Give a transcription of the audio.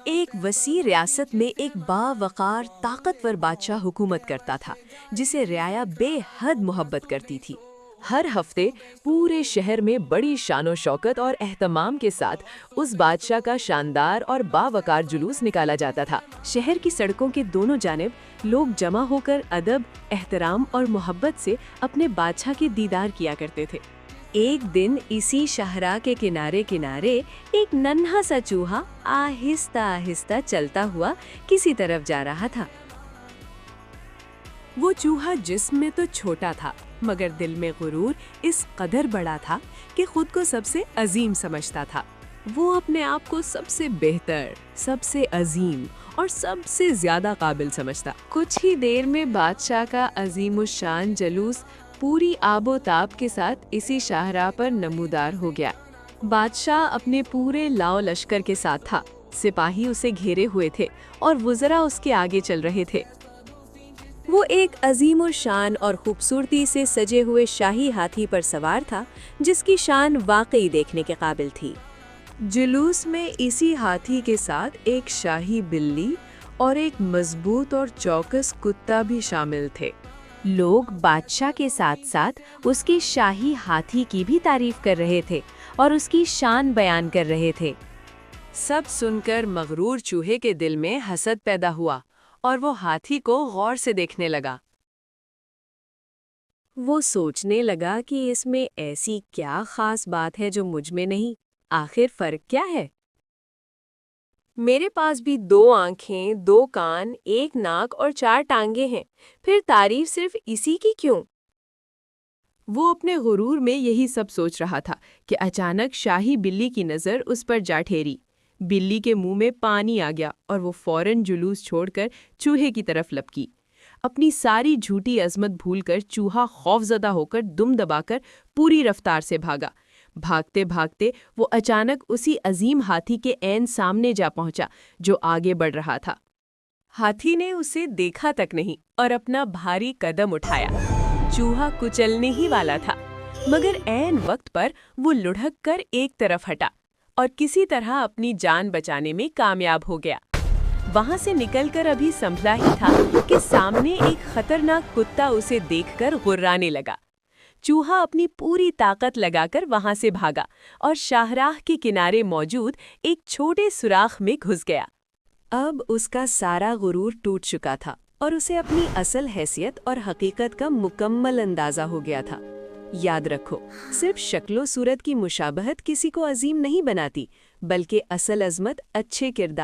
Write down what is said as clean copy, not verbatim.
ایک وسیع ریاست میں ایک باوقار طاقتور بادشاہ حکومت کرتا تھا جسے رعایا بے حد محبت کرتی تھی۔ ہر ہفتے پورے شہر میں بڑی شان و شوکت اور اہتمام کے ساتھ اس بادشاہ کا شاندار اور باوقار جلوس نکالا جاتا تھا۔ شہر کی سڑکوں کے دونوں جانب لوگ جمع ہو کر ادب، احترام اور محبت سے اپنے بادشاہ کے دیدار کیا کرتے تھے۔ ایک دن اسی شاہراہ کے کنارے کنارے ایک ننھا سا چوہا آہستہ آہستہ چلتا ہوا کسی طرف جا رہا تھا۔ وہ چوہا جسم میں تو چھوٹا تھا مگر دل میں غرور اس قدر بڑا تھا کہ خود کو سب سے عظیم سمجھتا تھا۔ وہ اپنے آپ کو سب سے بہتر، سب سے عظیم اور سب سے زیادہ قابل سمجھتا۔ کچھ ہی دیر میں بادشاہ کا عظیم الشان جلوس پوری آب و تاب کے ساتھ اسی شاہراہ پر نمودار ہو گیا۔ بادشاہ اپنے پورے لاؤ لشکر کے ساتھ تھا، سپاہی اسے گھیرے ہوئے تھے اور وزراء اس کے آگے چل رہے تھے۔ وہ ایک عظیم الشان اور خوبصورتی سے سجے ہوئے شاہی ہاتھی پر سوار تھا جس کی شان واقعی دیکھنے کے قابل تھی۔ جلوس میں اسی ہاتھی کے ساتھ ایک شاہی بلی اور ایک مضبوط اور چوکس کتا بھی شامل تھے۔ لوگ بادشاہ کے ساتھ ساتھ اس کے شاہی ہاتھی کی بھی تعریف کر رہے تھے اور اس کی شان بیان کر رہے تھے۔ سب سن کر مغرور چوہے کے دل میں حسد پیدا ہوا اور وہ ہاتھی کو غور سے دیکھنے لگا۔ وہ سوچنے لگا کہ اس میں ایسی کیا خاص بات ہے جو مجھ میں نہیں؟ آخر فرق کیا ہے؟ میرے پاس بھی 2 آنکھیں، 2 کان، 1 ناک اور 4 ٹانگیں ہیں، پھر تعریف صرف اسی کی کیوں؟ وہ اپنے غرور میں یہی سب سوچ رہا تھا کہ اچانک شاہی بلی کی نظر اس پر جا ٹھہری۔ بلی کے منہ میں پانی آ گیا اور وہ فوراً جلوس چھوڑ کر چوہے کی طرف لپکی۔ اپنی ساری جھوٹی عظمت بھول کر چوہا خوفزدہ ہو کر دم دبا کر پوری رفتار سے بھاگا۔ بھاگتے بھاگتے وہ اچانک اسی عظیم ہاتھی کے عین سامنے جا پہنچا جو آگے بڑھ رہا تھا۔ ہاتھی نے اسے دیکھا تک نہیں اور اپنا بھاری قدم اٹھایا۔ چوہا کچلنے ہی والا تھا مگر عین وقت پر وہ لڑھک کر ایک طرف ہٹا اور کسی طرح اپنی جان بچانے میں کامیاب ہو گیا۔ وہاں سے نکل کر ابھی سنبھلا ہی تھا کہ سامنے ایک خطرناک کتا اسے دیکھ کر غرانے لگا۔ چوہا اپنی پوری طاقت لگا کر وہاں سے بھاگا اور شاہراہ کے کنارے موجود ایک چھوٹے سوراخ میں گھس گیا۔ اب اس کا سارا غرور ٹوٹ چکا تھا اور اسے اپنی اصل حیثیت اور حقیقت کا مکمل اندازہ ہو گیا تھا۔ یاد رکھو، صرف شکل و صورت کی مشابہت کسی کو عظیم نہیں بناتی، بلکہ اصل عظمت اچھے کردار